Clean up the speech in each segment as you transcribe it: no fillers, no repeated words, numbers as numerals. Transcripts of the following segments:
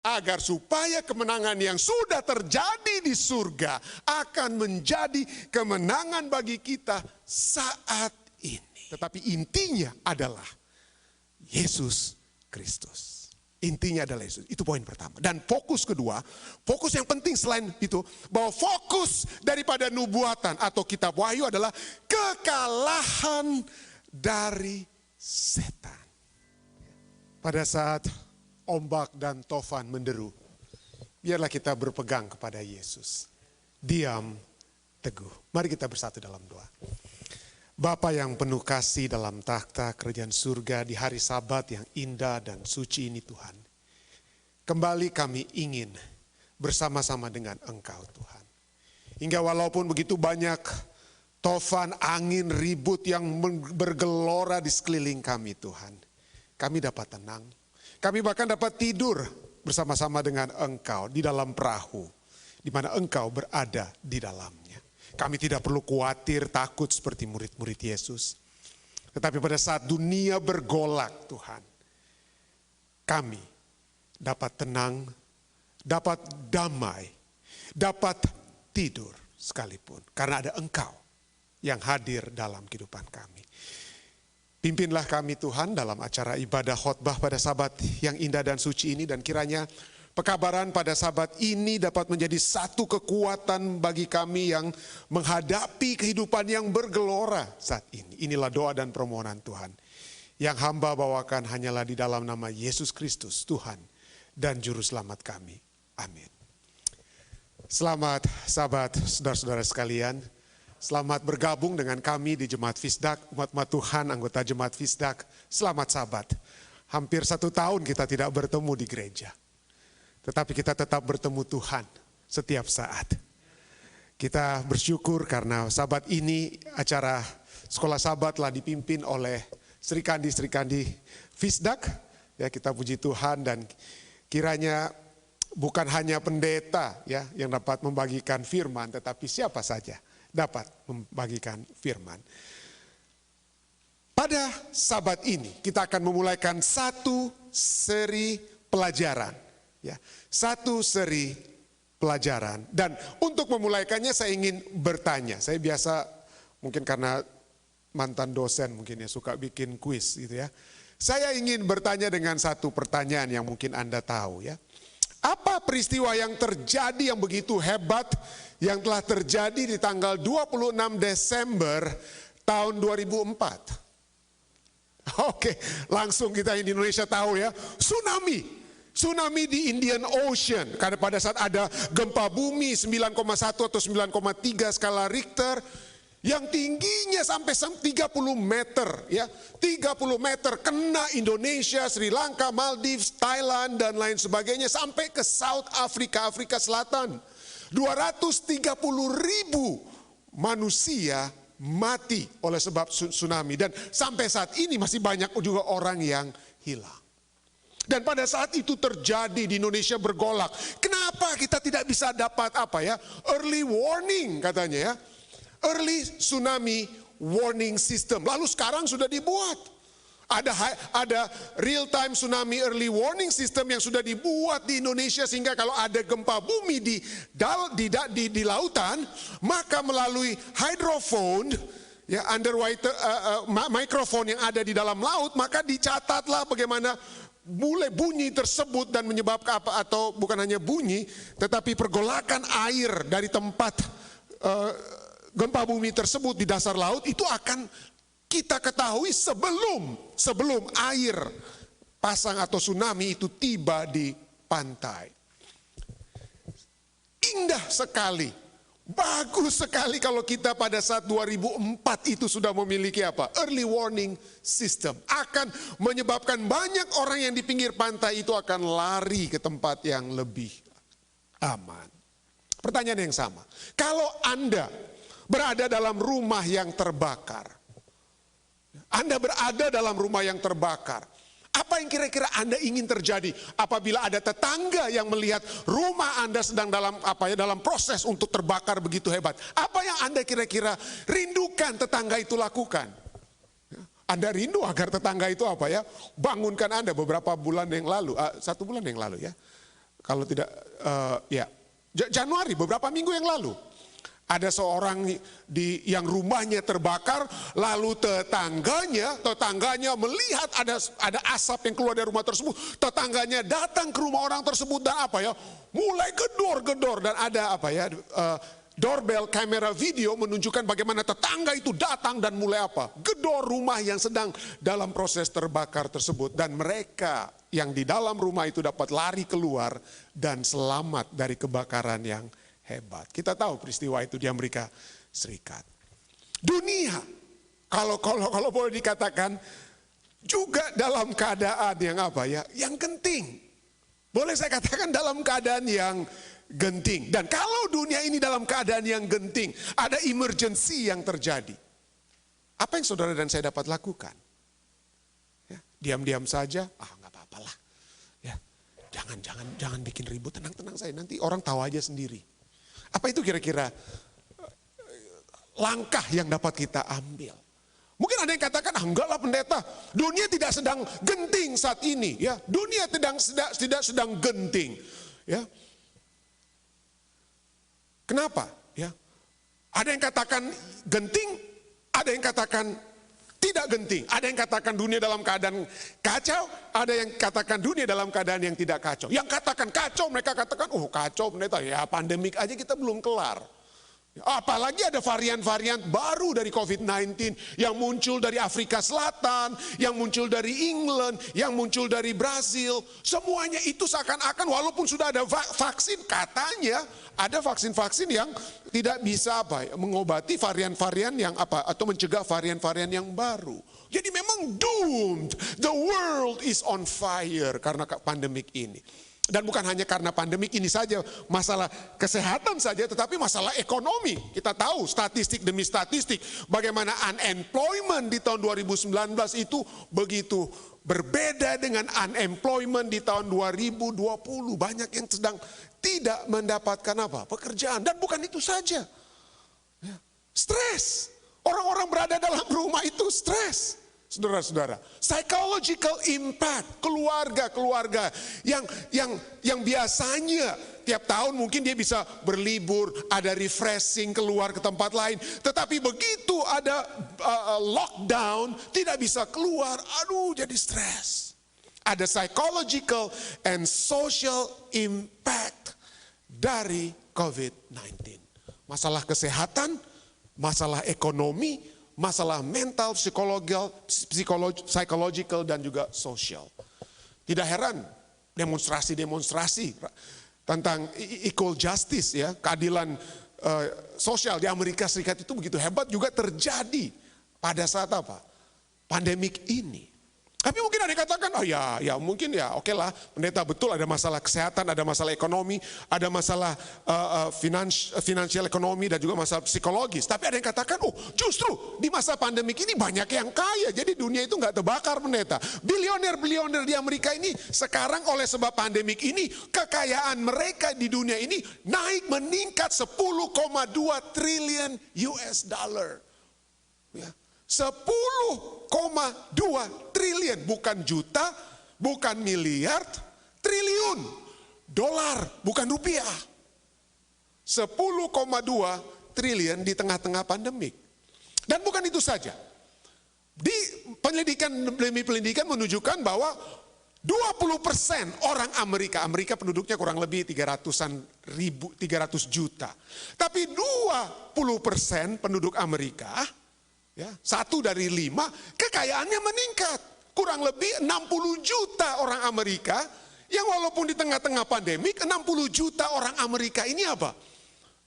Agar supaya kemenangan yang sudah terjadi di surga akan menjadi kemenangan bagi kita saat ini. Tetapi intinya adalah Yesus Kristus. Intinya adalah Yesus. Itu poin pertama. Dan fokus kedua, fokus yang penting selain itu, bahwa fokus daripada nubuatan atau kitab Wahyu adalah kekalahan dari setan. Pada saat ombak dan tofan menderu, biarlah kita berpegang kepada Yesus. Diam, teguh. Mari kita bersatu dalam doa. Bapa yang penuh kasih dalam takhta kerajaan surga di hari Sabat yang indah dan suci ini Tuhan. Kembali kami ingin bersama-sama dengan Engkau Tuhan. Hingga walaupun begitu banyak tofan, angin, ribut yang bergelora di sekeliling kami Tuhan. Kami dapat tenang. Kami bahkan dapat tidur bersama-sama dengan Engkau di dalam perahu, di mana Engkau berada di dalamnya. Kami tidak perlu khawatir, takut seperti murid-murid Yesus. Tetapi pada saat dunia bergolak Tuhan, kami dapat tenang, dapat damai, dapat tidur sekalipun. Karena ada Engkau yang hadir dalam kehidupan kami. Pimpinlah kami Tuhan dalam acara ibadah khotbah pada Sabat yang indah dan suci ini. Dan kiranya pekabaran pada Sabat ini dapat menjadi satu kekuatan bagi kami yang menghadapi kehidupan yang bergelora saat ini. Inilah doa dan permohonan Tuhan. Yang hamba bawakan hanyalah di dalam nama Yesus Kristus Tuhan dan Juru Selamat kami. Amin. Selamat Sabat saudara-saudara sekalian. Selamat bergabung dengan kami di Jemaat Fisdak, umat-umat Tuhan, anggota Jemaat Fisdak. Selamat Sabat. Hampir 1 tahun kita tidak bertemu di gereja. Tetapi kita tetap bertemu Tuhan setiap saat. Kita bersyukur karena Sabat ini acara Sekolah Sabat telah dipimpin oleh Sri Kandi Fisdak. Ya, kita puji Tuhan dan kiranya bukan hanya pendeta ya yang dapat membagikan firman, tetapi siapa saja dapat membagikan firman. Pada Sabat ini kita akan memulaikan satu seri pelajaran. Ya, satu seri pelajaran. Dan untuk memulaikannya saya ingin bertanya. Saya biasa mungkin karena mantan dosen mungkin ya suka bikin kuis gitu ya. Saya ingin bertanya dengan satu pertanyaan yang mungkin Anda tahu ya. Apa peristiwa yang terjadi yang begitu hebat yang telah terjadi di tanggal 26 Desember tahun 2004? Oke, langsung kita di Indonesia tahu ya, tsunami di Indian Ocean. Karena pada saat ada gempa bumi 9,1 atau 9,3 skala Richter yang tingginya sampai 30 meter ya. 30 meter kena Indonesia, Sri Lanka, Maldives, Thailand dan lain sebagainya sampai ke South Africa, Afrika Selatan. 230.000 manusia mati oleh sebab tsunami dan sampai saat ini masih banyak juga orang yang hilang. Dan pada saat itu terjadi di Indonesia bergolak. Kenapa kita tidak bisa dapat early warning katanya ya. Early tsunami warning system. Lalu sekarang sudah dibuat. Ada real time tsunami early warning system yang sudah dibuat di Indonesia sehingga kalau ada gempa bumi di lautan, maka melalui hydrophone ya underwater microphone yang ada di dalam laut, maka dicatatlah bagaimana mulai bunyi tersebut dan menyebabkan apa, atau bukan hanya bunyi tetapi pergolakan air dari tempat gempa bumi tersebut di dasar laut itu akan kita ketahui sebelum air pasang atau tsunami itu tiba di pantai. Indah sekali, bagus sekali kalau kita pada saat 2004 itu sudah memiliki early warning system. Akan menyebabkan banyak orang yang di pinggir pantai itu akan lari ke tempat yang lebih aman. Pertanyaan yang sama, kalau Anda berada dalam rumah yang terbakar. Anda berada dalam rumah yang terbakar. Apa yang kira-kira Anda ingin terjadi apabila ada tetangga yang melihat rumah Anda sedang dalam proses untuk terbakar begitu hebat? Apa yang Anda kira-kira rindukan tetangga itu lakukan? Anda rindu agar tetangga itu bangunkan Anda beberapa bulan yang lalu, 1 bulan yang lalu ya. kalau tidak, Januari, beberapa minggu yang lalu. Ada seorang yang rumahnya terbakar, lalu tetangganya melihat ada asap yang keluar dari rumah tersebut. Tetangganya datang ke rumah orang tersebut dan mulai gedor-gedor dan ada doorbell kamera video menunjukkan bagaimana tetangga itu datang dan mulai gedor rumah yang sedang dalam proses terbakar tersebut. Dan mereka yang di dalam rumah itu dapat lari keluar dan selamat dari kebakaran yang hebat. Kita tahu peristiwa itu di Amerika Serikat. Dunia, kalau boleh dikatakan, juga dalam keadaan yang genting. Boleh saya katakan dalam keadaan yang genting. Dan kalau dunia ini dalam keadaan yang genting, ada emergency yang terjadi. Apa yang saudara dan saya dapat lakukan? Ya, diam-diam saja, nggak apa-apalah. Ya, jangan bikin ribut, tenang saya, nanti orang tahu aja sendiri. Apa itu kira-kira langkah yang dapat kita ambil? Mungkin ada yang katakan, enggak lah pendeta, dunia tidak sedang genting saat ini. Ya, dunia tidak sedang genting. Ya. Kenapa? Ya. Ada yang katakan genting, ada yang katakan tidak genting. Ada yang katakan dunia dalam keadaan kacau, ada yang katakan dunia dalam keadaan yang tidak kacau. Yang katakan kacau, mereka katakan, kacau pendeta, ya pandemik aja kita belum kelar. Apalagi ada varian-varian baru dari COVID-19 yang muncul dari Afrika Selatan, yang muncul dari England, yang muncul dari Brazil. Semuanya itu seakan-akan walaupun sudah ada vaksin, katanya ada vaksin-vaksin yang tidak bisa mengobati varian-varian yang atau mencegah varian-varian yang baru. Jadi memang doomed. The world is on fire karena pandemik ini. Dan bukan hanya karena pandemik ini saja, masalah kesehatan saja, tetapi masalah ekonomi. Kita tahu statistik demi statistik bagaimana unemployment di tahun 2019 itu begitu berbeda dengan unemployment di tahun 2020. Banyak yang sedang tidak mendapatkan pekerjaan. Dan bukan itu saja. Stres. Orang-orang berada dalam rumah itu stres. Saudara-saudara, psychological impact keluarga yang biasanya tiap tahun mungkin dia bisa berlibur, ada refreshing keluar ke tempat lain, tetapi begitu ada lockdown tidak bisa keluar, jadi stres. Ada psychological and social impact dari COVID-19. Masalah kesehatan, masalah ekonomi, masalah mental, psychological dan juga sosial. Tidak heran demonstrasi tentang equal justice, ya, keadilan sosial di Amerika Serikat itu begitu hebat juga terjadi pada saat pandemik ini. Tapi mungkin ada yang katakan, mungkin oke lah, pendeta betul ada masalah kesehatan, ada masalah ekonomi, ada masalah finansial ekonomi dan juga masalah psikologis. Tapi ada yang katakan, justru di masa pandemik ini banyak yang kaya, jadi dunia itu nggak terbakar pendeta. Bilioner di Amerika ini sekarang oleh sebab pandemik ini, kekayaan mereka di dunia ini meningkat 10,2 triliun US dollar. Ya. 10,2 triliun, bukan juta, bukan miliar, triliun dolar, bukan rupiah. 10,2 triliun di tengah-tengah pandemik. Dan bukan itu saja. Di penelitikan menunjukkan bahwa 20% orang Amerika penduduknya kurang lebih 300 juta. Tapi 20% penduduk Amerika, 1 dari 5, kekayaannya meningkat. Kurang lebih 60 juta orang Amerika, yang walaupun di tengah-tengah pandemik, 60 juta orang Amerika ini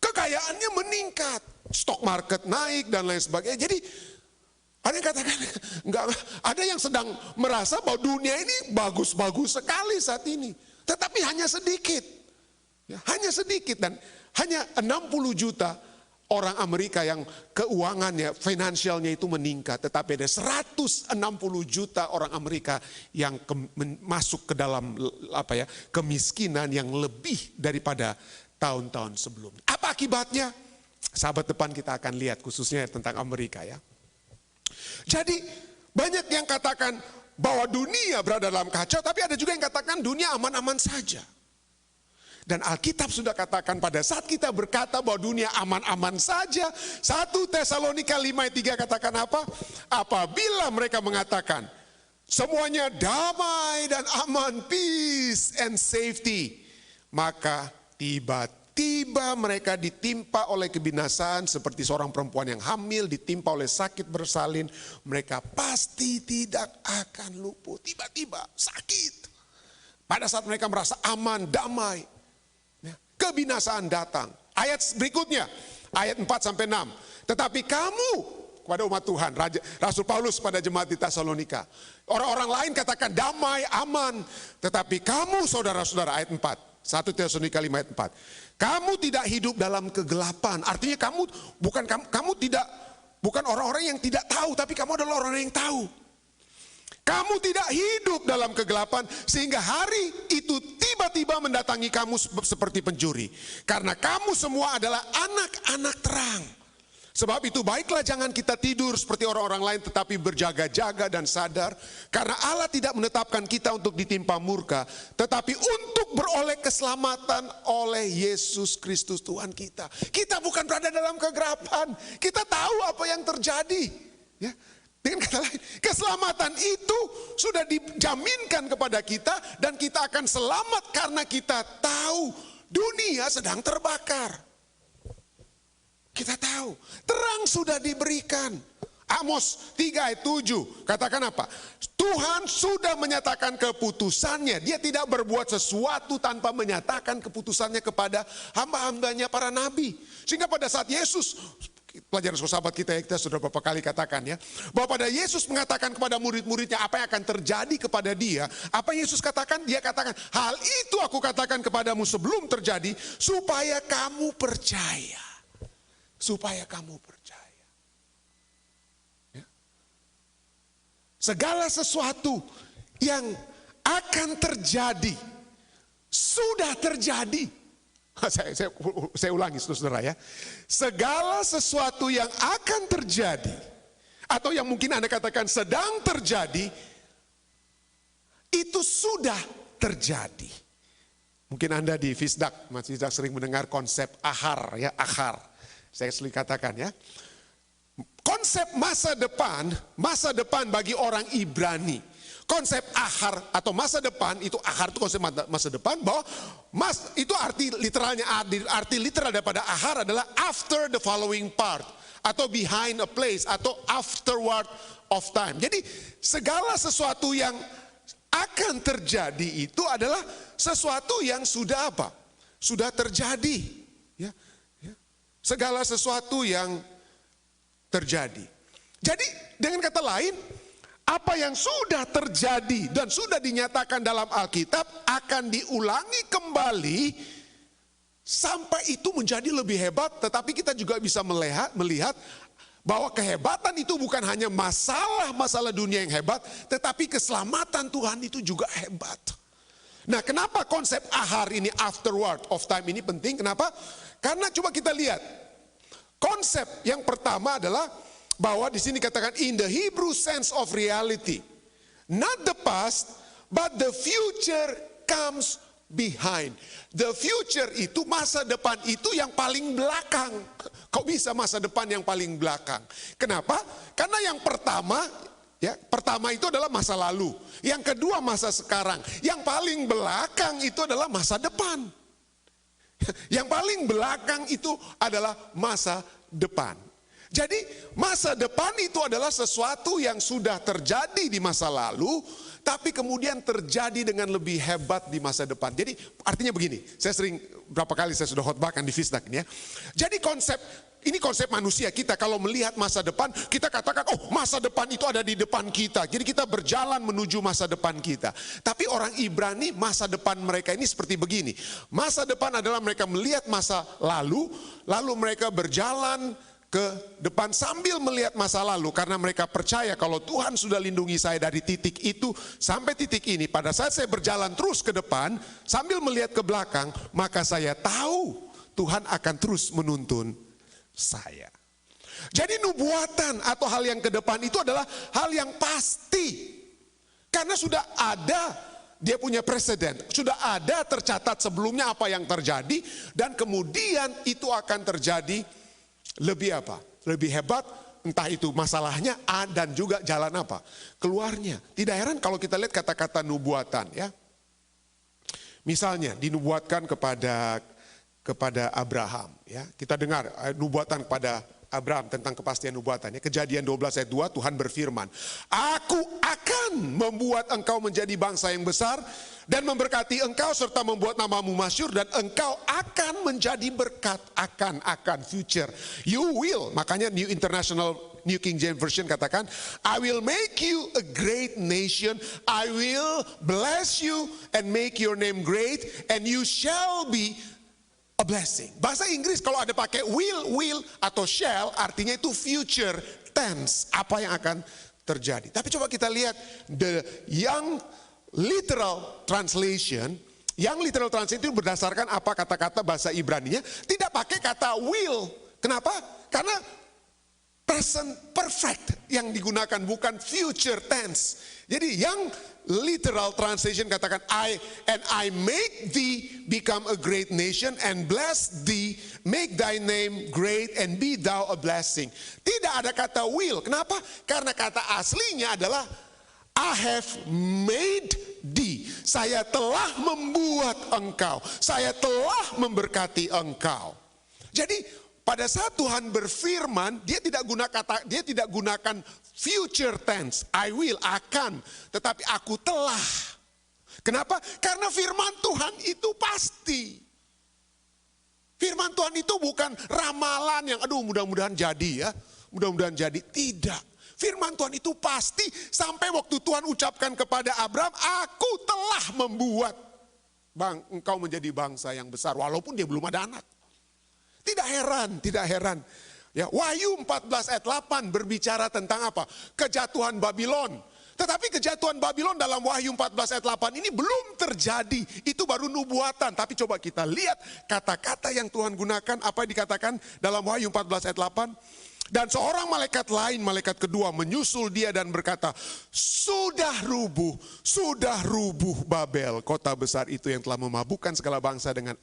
kekayaannya meningkat. Stock market naik dan lain sebagainya. Jadi ada yang katakan, ada yang sedang merasa bahwa dunia ini bagus-bagus sekali saat ini. Tetapi hanya sedikit. Hanya sedikit dan hanya 60 juta orang Amerika yang keuangannya, finansialnya itu meningkat. Tetapi ada 160 juta orang Amerika yang masuk ke dalam kemiskinan yang lebih daripada tahun-tahun sebelumnya. Apa akibatnya? Sahabat depan kita akan lihat khususnya tentang Amerika, ya. Jadi banyak yang katakan bahwa dunia berada dalam kacau, tapi ada juga yang katakan dunia aman-aman saja. Dan Alkitab sudah katakan pada saat kita berkata bahwa dunia aman-aman saja. 1 Tesalonika 5 ayat 3 katakan apa? Apabila mereka mengatakan semuanya damai dan aman, peace and safety, maka tiba-tiba mereka ditimpa oleh kebinasaan seperti seorang perempuan yang hamil ditimpa oleh sakit bersalin. Mereka pasti tidak akan luput. Tiba-tiba sakit. Pada saat mereka merasa aman, damai, kebinasaan datang. Ayat berikutnya, ayat 4-6. Tetapi kamu, kepada umat Tuhan, Rasul Paulus pada jemaat di Tesalonika. Orang-orang lain katakan damai, aman. Tetapi kamu saudara-saudara, ayat 4. 1 Tesalonika 5 ayat 4. Kamu tidak hidup dalam kegelapan. Artinya kamu bukan orang-orang yang tidak tahu, tapi kamu adalah orang yang tahu. Kamu tidak hidup dalam kegelapan sehingga hari itu tiba-tiba mendatangi kamu seperti pencuri. Karena kamu semua adalah anak-anak terang. Sebab itu baiklah jangan kita tidur seperti orang-orang lain tetapi berjaga-jaga dan sadar. Karena Allah tidak menetapkan kita untuk ditimpa murka, tetapi untuk beroleh keselamatan oleh Yesus Kristus Tuhan kita. Kita bukan berada dalam kegelapan. Kita tahu apa yang terjadi. Ya. Dengan kata lain, keselamatan itu sudah dijaminkan kepada kita dan kita akan selamat karena kita tahu dunia sedang terbakar. Kita tahu, terang sudah diberikan. Amos 3 ayat 7, katakan apa? Tuhan sudah menyatakan keputusannya. Dia tidak berbuat sesuatu tanpa menyatakan keputusannya kepada hamba-hambanya para nabi. Sehingga pada saat Yesus, pelajaran sahabat kita sudah beberapa kali katakan ya, bahwa pada Yesus mengatakan kepada murid-muridnya apa yang akan terjadi kepada dia, apa yang Yesus katakan? Dia katakan, hal itu aku katakan kepadamu sebelum terjadi, supaya kamu percaya. Supaya kamu percaya. Ya. Segala sesuatu yang akan terjadi, sudah terjadi. Saya ulangi saudara ya. Segala sesuatu yang akan terjadi atau yang mungkin Anda katakan sedang terjadi itu sudah terjadi. Mungkin Anda di Fisdak masih sering mendengar konsep ahar ya, ahar. Saya sering katakan ya. Konsep masa depan bagi orang Ibrani. Konsep ahar atau masa depan itu, ahar itu konsep masa depan, bahwa itu arti literal daripada ahar adalah after the following part atau behind a place atau afterward of time. Jadi segala sesuatu yang akan terjadi itu adalah sesuatu yang sudah apa? Sudah terjadi. Ya. Segala sesuatu yang terjadi. Jadi dengan kata lain, apa yang sudah terjadi dan sudah dinyatakan dalam Alkitab akan diulangi kembali sampai itu menjadi lebih hebat. Tetapi kita juga bisa melihat bahwa kehebatan itu bukan hanya masalah dunia yang hebat, tetapi keselamatan Tuhan itu juga hebat. Nah, kenapa konsep ahar ini, afterward of time ini penting? Kenapa? Karena coba kita lihat. Konsep yang pertama adalah bahwa di sini katakan in the Hebrew sense of reality. Not the past, but the future comes behind. The future itu, masa depan itu yang paling belakang. Kok bisa masa depan yang paling belakang? Kenapa? Karena yang pertama itu adalah masa lalu. Yang kedua masa sekarang. Yang paling belakang itu adalah masa depan. Yang paling belakang itu adalah masa depan. Jadi masa depan itu adalah sesuatu yang sudah terjadi di masa lalu, tapi kemudian terjadi dengan lebih hebat di masa depan. Jadi artinya begini, berapa kali saya sudah khotbahkan di Fisdak ini ya. Jadi ini konsep manusia kita, kalau melihat masa depan, kita katakan, oh masa depan itu ada di depan kita. Jadi kita berjalan menuju masa depan kita. Tapi orang Ibrani, masa depan mereka ini seperti begini. Masa depan adalah mereka melihat masa lalu mereka berjalan ke depan sambil melihat masa lalu. Karena mereka percaya kalau Tuhan sudah lindungi saya dari titik itu sampai titik ini. Pada saat saya berjalan terus ke depan, sambil melihat ke belakang, maka saya tahu Tuhan akan terus menuntun saya. Jadi nubuatan atau hal yang ke depan itu adalah hal yang pasti. Karena sudah ada dia punya presiden. Sudah ada tercatat sebelumnya apa yang terjadi. Dan kemudian itu akan terjadi lebih apa? Lebih hebat. Entah itu masalahnya A dan juga jalan apa? Keluarnya. Tidak heran kalau kita lihat kata-kata nubuatan ya. Misalnya dinubuatkan kepada Abraham ya. Kita dengar nubuatan kepada Abraham tentang kepastian nubuatan. Kejadian 12 ayat 2 Tuhan berfirman, aku akan membuat engkau menjadi bangsa yang besar dan memberkati engkau serta membuat namamu masyhur dan engkau akan menjadi berkat. Akan future. You will, makanya New King James Version katakan, I will make you a great nation, I will bless you and make your name great and you shall be a blessing. Bahasa Inggris kalau ada pakai will atau shall artinya itu future tense, apa yang akan terjadi. Tapi coba kita lihat the Young Literal Translation. Yang literal translation itu berdasarkan apa kata-kata bahasa Ibrani-nya, tidak pakai kata will. Kenapa? Karena present perfect yang digunakan, bukan future tense. Jadi yang literal translation katakan I make thee become a great nation and bless thee, make thy name great and be thou a blessing. Tidak ada kata will. Kenapa? Karena kata aslinya adalah I have made thee. Saya telah membuat engkau. Saya telah memberkati engkau. Jadi pada saat Tuhan berfirman, dia tidak gunakan future tense, I will, akan, tetapi aku telah. Kenapa? Karena firman Tuhan itu pasti. Firman Tuhan itu bukan ramalan yang aduh mudah-mudahan jadi ya, mudah-mudahan jadi. Tidak. Firman Tuhan itu pasti sampai waktu Tuhan ucapkan kepada Abraham, aku telah membuat engkau menjadi bangsa yang besar, walaupun dia belum ada anak. Tidak heran. Ya, Wahyu 14 ayat 8 berbicara tentang apa? Kejatuhan Babylon. Tetapi kejatuhan Babylon dalam Wahyu 14 ayat 8 ini belum terjadi. Itu baru nubuatan. Tapi coba kita lihat kata-kata yang Tuhan gunakan. Apa yang dikatakan dalam Wahyu 14 ayat 8? Dan seorang malaikat lain, malaikat kedua menyusul dia dan berkata, sudah rubuh Babel, kota besar itu yang telah memabukkan segala bangsa dengan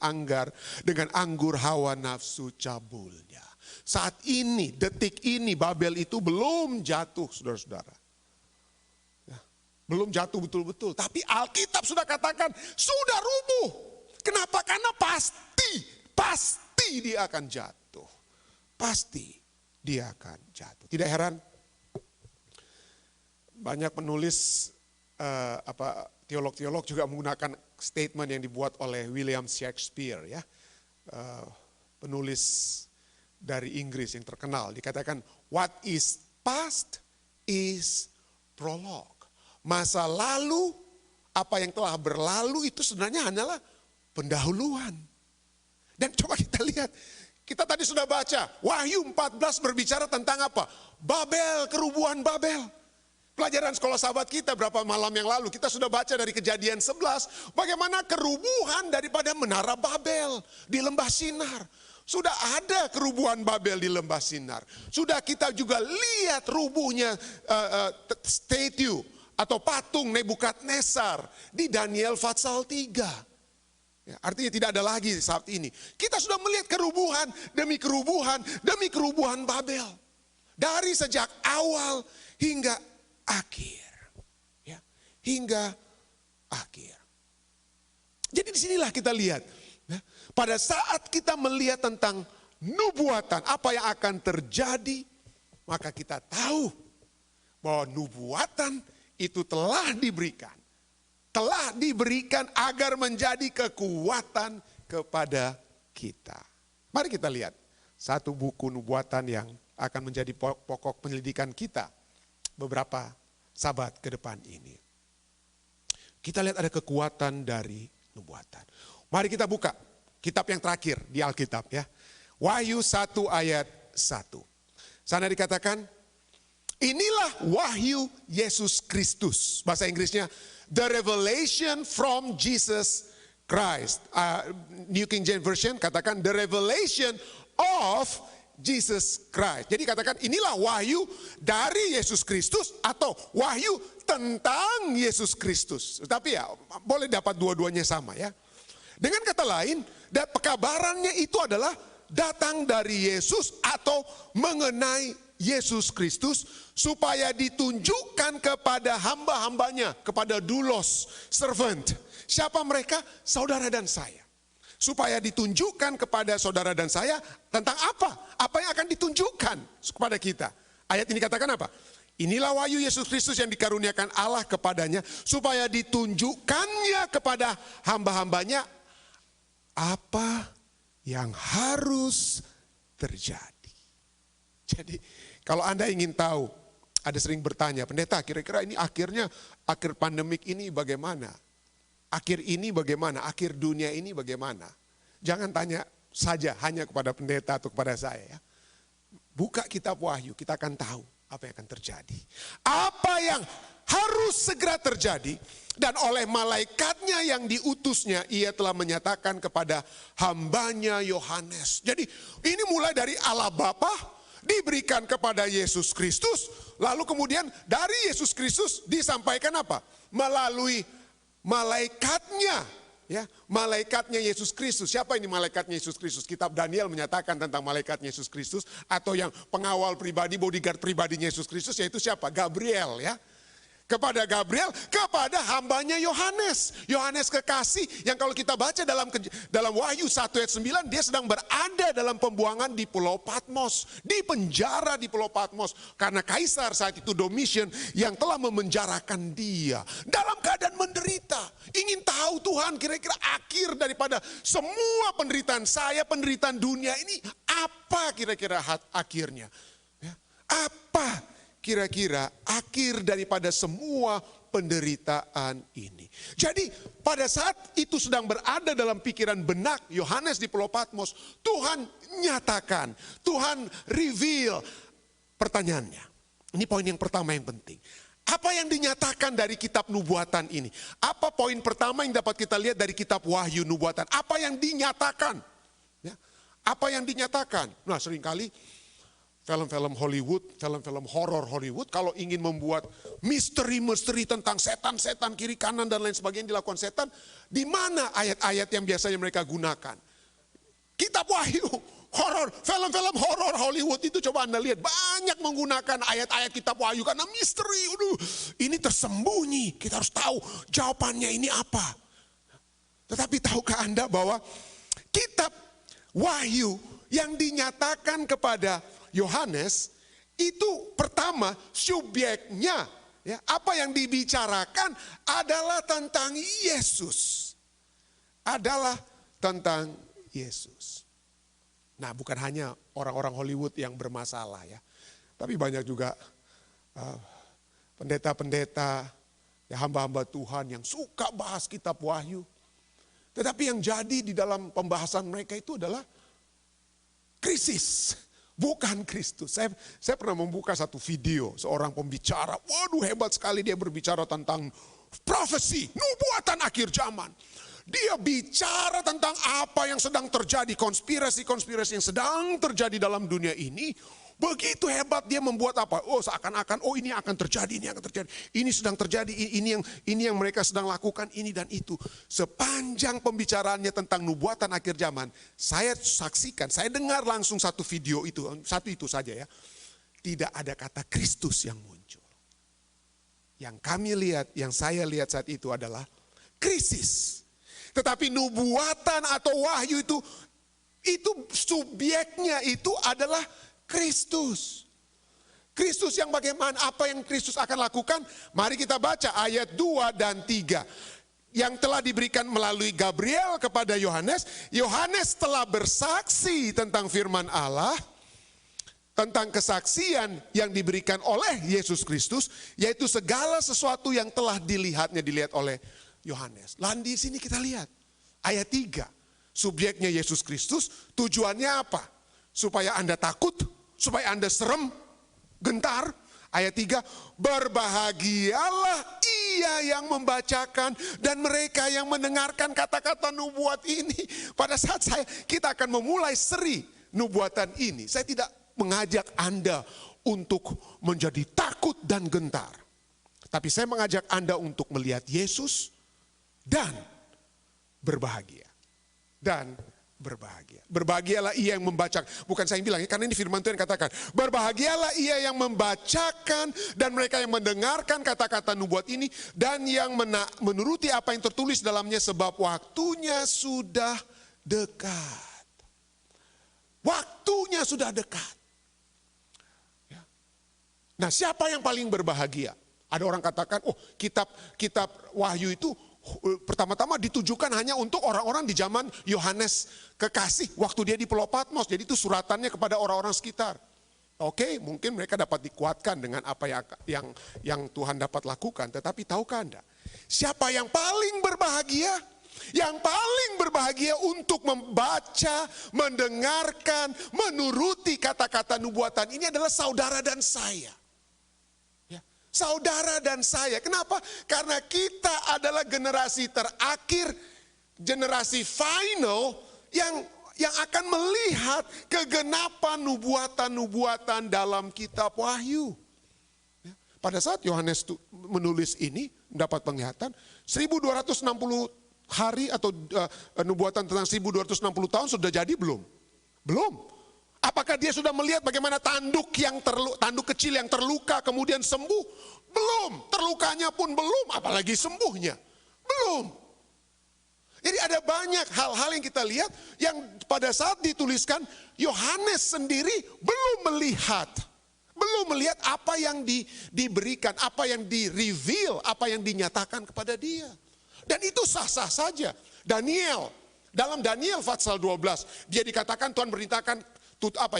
anggur hawa nafsu cabulnya. Saat ini, detik ini Babel itu belum jatuh, saudara-saudara. Ya, belum jatuh betul-betul, tapi Alkitab sudah katakan sudah rubuh. Kenapa? Karena pasti dia akan jatuh. Pasti dia akan jatuh. Tidak heran banyak penulis teolog-teolog juga menggunakan statement yang dibuat oleh William Shakespeare ya. Penulis dari Inggris yang terkenal, dikatakan what is past is prologue. Masa lalu, apa yang telah berlalu itu sebenarnya hanyalah pendahuluan. Dan coba kita lihat, kita tadi sudah baca, Wahyu 14 berbicara tentang apa? Babel, kerubuhan Babel. Pelajaran sekolah sahabat kita berapa malam yang lalu, kita sudah baca dari Kejadian 11, bagaimana kerubuhan daripada menara Babel di lembah Sinar. Sudah ada kerubuhan Babel di lembah Sinar. Sudah kita juga lihat rubuhnya statue atau patung Nebukadnezar di Daniel pasal 3. Ya, artinya tidak ada lagi saat ini. Kita sudah melihat kerubuhan demi kerubuhan Babel. Dari sejak awal hingga akhir. Ya, hingga akhir. Jadi disinilah kita lihat. Ya, pada saat kita melihat tentang nubuatan, apa yang akan terjadi, maka kita tahu bahwa nubuatan itu telah diberikan. Telah diberikan agar menjadi kekuatan kepada kita. Mari kita lihat satu buku nubuatan yang akan menjadi pokok penyelidikan kita beberapa sabat ke depan ini. Kita lihat ada kekuatan dari nubuatan. Mari kita buka kitab yang terakhir di Alkitab ya. Wahyu 1 ayat 1. Sana dikatakan, inilah wahyu Yesus Kristus. Bahasa Inggrisnya, the revelation from Jesus Christ. New King James Version katakan the revelation of Jesus Christ. Jadi katakan inilah wahyu dari Yesus Kristus atau wahyu tentang Yesus Kristus. Tapi ya boleh dapat dua-duanya sama ya. Dengan kata lain, pekabarannya itu adalah datang dari Yesus atau mengenai Yesus Kristus supaya ditunjukkan kepada hamba-hambanya, kepada doulos, servant. Siapa mereka? Saudara dan saya. Supaya ditunjukkan kepada saudara dan saya tentang apa? Apa yang akan ditunjukkan kepada kita? Ayat ini katakan apa? Inilah wahyu Yesus Kristus yang dikaruniakan Allah kepadanya supaya ditunjukkannya kepada hamba-hambanya apa yang harus terjadi. Jadi kalau Anda ingin tahu, ada sering bertanya, pendeta kira-kira ini akhir pandemik ini bagaimana? Akhir ini bagaimana? Akhir dunia ini bagaimana? Jangan tanya saja hanya kepada pendeta atau kepada saya ya. Buka kitab Wahyu, kita akan tahu apa yang akan terjadi. Apa yang harus segera terjadi dan oleh malaikatnya yang diutusnya ia telah menyatakan kepada hambanya Yohanes. Jadi ini mulai dari Allah Bapa diberikan kepada Yesus Kristus, lalu kemudian dari Yesus Kristus disampaikan apa? Melalui malaikatnya, ya, malaikatnya Yesus Kristus. Siapa ini malaikatnya Yesus Kristus? Kitab Daniel menyatakan tentang malaikatnya Yesus Kristus atau yang pengawal pribadi, bodyguard pribadinya Yesus Kristus yaitu siapa? Gabriel, ya. Kepada Gabriel, kepada hambanya Yohanes. Yohanes kekasih yang kalau kita baca dalam Wahyu 1 ayat 9, dia sedang berada dalam pembuangan di Pulau Patmos. Di penjara di Pulau Patmos. Karena Kaisar saat itu Domitian yang telah memenjarakan dia. Dalam keadaan menderita. Ingin tahu Tuhan kira-kira akhir daripada semua penderitaan saya, penderitaan dunia ini. Apa kira-kira akhirnya? Ya, apa kira-kira akhir daripada semua penderitaan ini. Jadi pada saat itu sedang berada dalam pikiran benak Yohanes di Pulau Patmos, Tuhan nyatakan, Tuhan reveal pertanyaannya. Ini poin yang pertama yang penting. Apa yang dinyatakan dari kitab nubuatan ini? Apa poin pertama yang dapat kita lihat dari kitab Wahyu nubuatan? Apa yang dinyatakan? Ya, apa yang dinyatakan? Nah seringkali film-film Hollywood, film-film horor Hollywood, kalau ingin membuat misteri-misteri tentang setan-setan kiri kanan dan lain sebagainya dilakukan setan, di mana ayat-ayat yang biasanya mereka gunakan? Kitab Wahyu, horor, film-film horor Hollywood itu coba Anda lihat, banyak menggunakan ayat-ayat kitab Wahyu karena misteri, ini tersembunyi, kita harus tahu jawabannya ini apa. Tetapi tahukah Anda bahwa kitab Wahyu yang dinyatakan kepada Yohanes itu pertama subjeknya, ya, apa yang dibicarakan adalah tentang Yesus. Adalah tentang Yesus. Nah, bukan hanya orang-orang Hollywood yang bermasalah ya. Tapi banyak juga pendeta-pendeta, ya, hamba-hamba Tuhan yang suka bahas kitab Wahyu. Tetapi yang jadi di dalam pembahasan mereka itu adalah krisis. Bukan Kristus. Saya pernah membuka satu video seorang pembicara. Waduh hebat sekali dia berbicara tentang profesi, nubuatan akhir zaman. Dia bicara tentang apa yang sedang terjadi, konspirasi-konspirasi yang sedang terjadi dalam dunia ini. Begitu hebat dia membuat apa? Oh seakan-akan, oh ini akan terjadi, ini akan terjadi. Ini sedang terjadi, ini yang mereka sedang lakukan, ini dan itu. Sepanjang pembicaraannya tentang nubuatan akhir zaman, saya saksikan, saya dengar langsung satu video itu, satu itu saja ya. Tidak ada kata Kristus yang muncul. Yang kami lihat, yang saya lihat saat itu adalah krisis. Tetapi nubuatan atau wahyu itu subjeknya itu adalah Kristus. Kristus yang bagaimana? Apa yang Kristus akan lakukan? Mari kita baca ayat 2 dan 3. Yang telah diberikan melalui Gabriel kepada Yohanes. Yohanes telah bersaksi tentang firman Allah. Tentang kesaksian yang diberikan oleh Yesus Kristus. Yaitu segala sesuatu yang telah dilihat oleh Yohanes. Lalu di sini kita lihat. Ayat 3. Subjeknya Yesus Kristus. Tujuannya apa? Supaya Anda takut. Supaya Anda serem, gentar. Ayat 3, berbahagialah ia yang membacakan dan mereka yang mendengarkan kata-kata nubuat ini. Pada saat kita akan memulai seri nubuatan ini, saya tidak mengajak Anda untuk menjadi takut dan gentar. Tapi saya mengajak Anda untuk melihat Yesus dan berbahagia. Dan berbahagia. Berbahagialah ia yang membaca, bukan saya yang bilang, karena ini firman Tuhan katakan, berbahagialah ia yang membacakan dan mereka yang mendengarkan kata-kata nubuat ini dan yang menuruti apa yang tertulis dalamnya sebab waktunya sudah dekat. Waktunya sudah dekat. Ya. Nah, siapa yang paling berbahagia? Ada orang katakan, oh kitab Wahyu itu pertama-tama ditujukan hanya untuk orang-orang di zaman Yohanes Kekasih waktu dia di Pulau Patmos. Jadi itu suratannya kepada orang-orang sekitar. Oke, mungkin mereka dapat dikuatkan dengan apa yang Tuhan dapat lakukan. Tetapi tahukah Anda, siapa yang paling berbahagia? Yang paling berbahagia untuk membaca, mendengarkan, menuruti kata-kata nubuatan ini adalah saudara dan saya. Saudara dan saya. Kenapa? Karena kita adalah generasi terakhir, generasi final yang akan melihat kegenapan nubuatan-nubuatan dalam kitab Wahyu. Pada saat Yohanes menulis ini, mendapat penglihatan, 1260 hari atau nubuatan tentang 1260 tahun sudah jadi belum? Belum. Apakah dia sudah melihat bagaimana tanduk kecil yang terluka kemudian sembuh? Belum. Terlukanya pun belum, apalagi sembuhnya. Belum. Jadi ada banyak hal-hal yang kita lihat yang pada saat dituliskan Yohanes sendiri belum melihat. Belum melihat apa yang diberikan, apa yang di-reveal, apa yang dinyatakan kepada dia. Dan itu sah-sah saja. Dalam Daniel pasal 12, dia dikatakan Tuhan merintahkan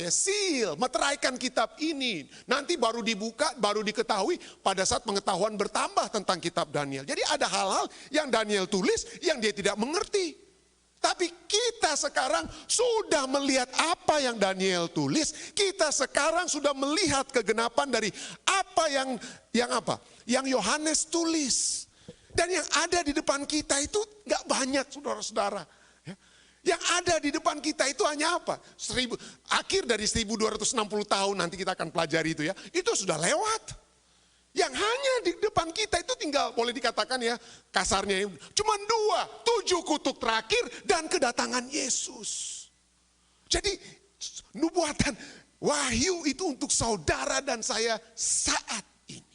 seal, meteraikan kitab ini. Nanti baru dibuka, baru diketahui pada saat pengetahuan bertambah tentang kitab Daniel. Jadi ada hal-hal yang Daniel tulis yang dia tidak mengerti. Tapi kita sekarang sudah melihat apa yang Daniel tulis. Kita sekarang sudah melihat kegenapan dari apa yang Yohanes tulis. Dan yang ada di depan kita itu gak banyak, saudara-saudara. Yang ada di depan kita itu hanya apa? Akhir dari 1260 tahun, nanti kita akan pelajari itu ya. Itu sudah lewat. Yang hanya di depan kita itu tinggal, boleh dikatakan ya, kasarnya cuma 7 kutuk terakhir dan kedatangan Yesus. Jadi nubuatan Wahyu itu untuk saudara dan saya saat ini.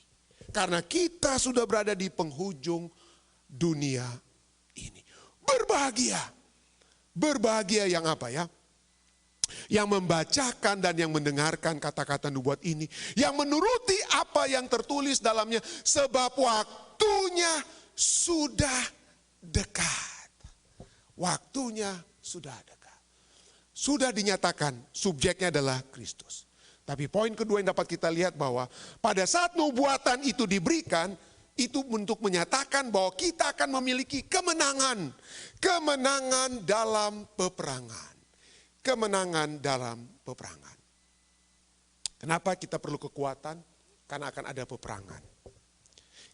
Karena kita sudah berada di penghujung dunia ini. Berbahagia. Berbahagia yang apa ya? Yang membacakan dan yang mendengarkan kata-kata nubuat ini. Yang menuruti apa yang tertulis dalamnya. Sebab waktunya sudah dekat. Waktunya sudah dekat. Sudah dinyatakan subjeknya adalah Kristus. Tapi poin kedua yang dapat kita lihat bahwa pada saat nubuatan itu diberikan, itu untuk menyatakan bahwa kita akan memiliki kemenangan. Kemenangan dalam peperangan. Kemenangan dalam peperangan. Kenapa kita perlu kekuatan? Karena akan ada peperangan.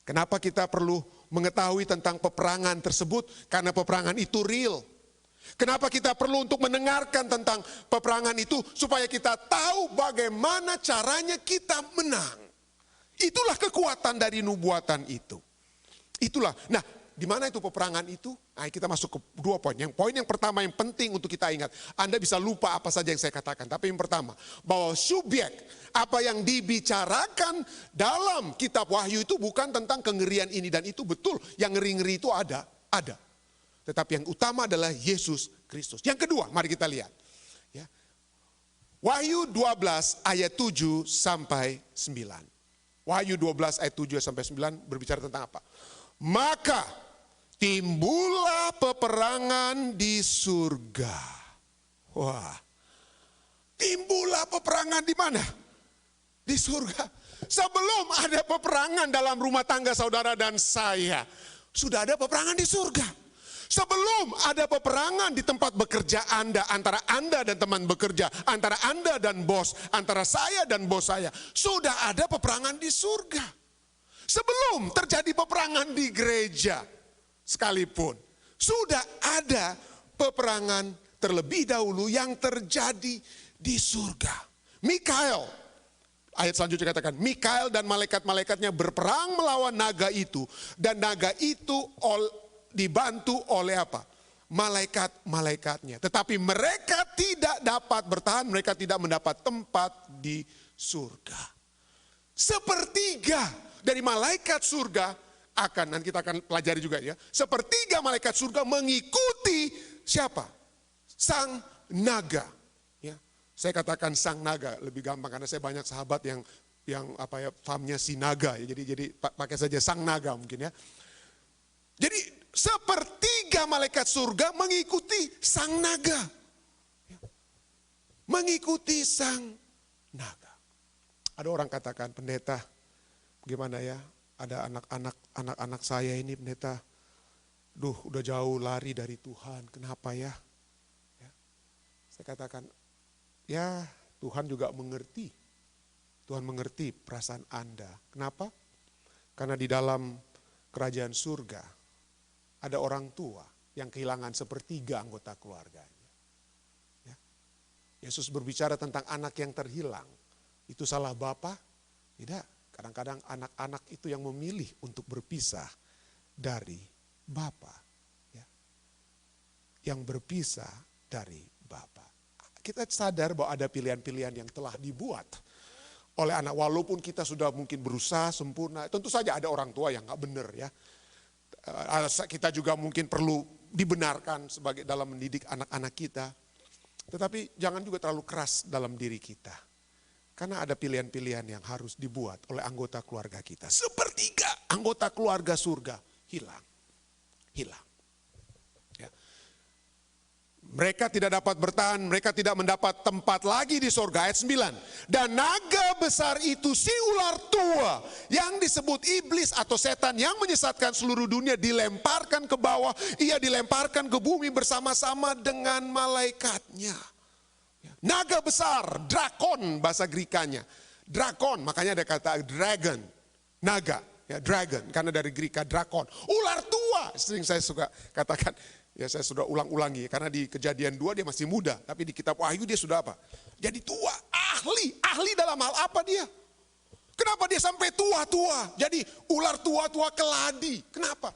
Kenapa kita perlu mengetahui tentang peperangan tersebut? Karena peperangan itu real. Kenapa kita perlu untuk mendengarkan tentang peperangan itu? Supaya kita tahu bagaimana caranya kita menang. Itulah kekuatan dari nubuatan itu. Itulah. Nah, di mana itu peperangan itu? Nah, kita masuk ke 2 poin. Poin yang pertama yang penting untuk kita ingat. Anda bisa lupa apa saja yang saya katakan. Tapi yang pertama, bahwa subjek apa yang dibicarakan dalam kitab Wahyu itu bukan tentang kengerian ini dan itu betul. Yang ngeri-ngeri itu ada. Tetapi yang utama adalah Yesus Kristus. Yang kedua, mari kita lihat. Ya. Wahyu 12 ayat 7 sampai 9. Wahyu 12 ayat 7 sampai 9 berbicara tentang apa? Maka timbullah peperangan di surga. Wah. Timbullah peperangan di mana? Di surga. Sebelum ada peperangan dalam rumah tangga saudara dan saya, sudah ada peperangan di surga. Sebelum ada peperangan di tempat bekerja Anda, antara Anda dan teman bekerja, antara Anda dan bos, antara saya dan bos saya, sudah ada peperangan di surga. Sebelum terjadi peperangan di gereja sekalipun, sudah ada peperangan terlebih dahulu yang terjadi di surga. Mikael, ayat selanjutnya katakan, Mikael dan malaikat-malaikatnya berperang melawan naga itu. Dan naga itu dibantu oleh apa? Malaikat-malaikatnya. Tetapi mereka tidak dapat bertahan, mereka tidak mendapat tempat di surga. Sepertiga dari malaikat surga nanti kita akan pelajari juga ya. Sepertiga malaikat surga mengikuti siapa? Sang naga. Saya katakan sang naga lebih gampang karena saya banyak sahabat yang fahamnya si naga ya. Jadi pakai saja sang naga mungkin ya. Jadi sepertiga malaikat surga mengikuti sang naga. Mengikuti sang naga. Ada orang katakan, pendeta, gimana ya? Ada anak-anak saya ini pendeta, udah jauh lari dari Tuhan. Kenapa ya? Saya katakan, ya Tuhan juga mengerti. Tuhan mengerti perasaan Anda. Kenapa? Karena di dalam kerajaan surga ada orang tua yang kehilangan sepertiga anggota keluarganya. Ya. Yesus berbicara tentang anak yang terhilang. Itu salah Bapa? Tidak. Kadang-kadang anak-anak itu yang memilih untuk berpisah dari Bapa. Ya. Yang berpisah dari Bapa. Kita sadar bahwa ada pilihan-pilihan yang telah dibuat oleh anak. Walaupun kita sudah mungkin berusaha sempurna, tentu saja ada orang tua yang gak benar ya. Kita juga mungkin perlu dibenarkan sebagai dalam mendidik anak-anak kita. Tetapi jangan juga terlalu keras dalam diri kita. Karena ada pilihan-pilihan yang harus dibuat oleh anggota keluarga kita. Sepertiga anggota keluarga surga hilang. Mereka tidak dapat bertahan, mereka tidak mendapat tempat lagi di surga. Ayat 9. Dan naga besar itu si ular tua yang disebut iblis atau setan yang menyesatkan seluruh dunia dilemparkan ke bawah. Ia dilemparkan ke bumi bersama-sama dengan malaikatnya. Naga besar, drakon bahasa Grikanya. Drakon, makanya ada kata dragon, naga, ya dragon, karena dari Grika drakon. Ular tua, sering saya suka katakan, ya saya sudah ulang-ulangi, karena di Kejadian 2 dia masih muda, tapi di kitab Wahyu dia sudah apa? Jadi tua, ahli dalam hal apa dia? Kenapa dia sampai tua-tua? Jadi ular tua-tua keladi, kenapa?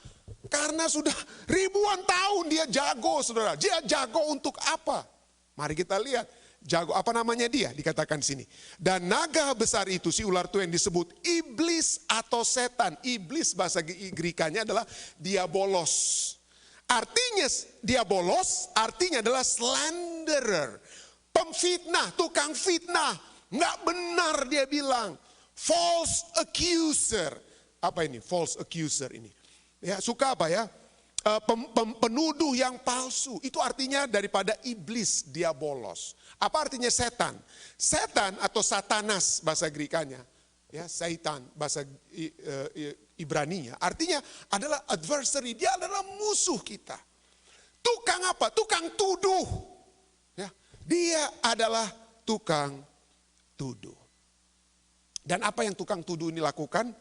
Karena sudah ribuan tahun dia jago, saudara. Dia jago untuk apa? Mari kita lihat. Jago, apa namanya dia? Dikatakan sini. Dan naga besar itu, si ular tua yang disebut iblis atau setan. Iblis bahasa Grikanya adalah diabolos. Artinya diabolos, artinya adalah slanderer. Pemfitnah, tukang fitnah. Nggak benar dia bilang. False accuser. Apa ini? False accuser ini. Ya, suka apa ya? Penuduh yang palsu. Itu artinya daripada iblis, diabolos. Apa artinya setan? Setan atau satanas bahasa Grikanya. Ya, Satan bahasa Ibraninya. Artinya adalah adversary. Dia adalah musuh kita. Tukang apa? Tukang tuduh. Ya, dia adalah tukang tuduh. Dan apa yang tukang tuduh ini lakukan?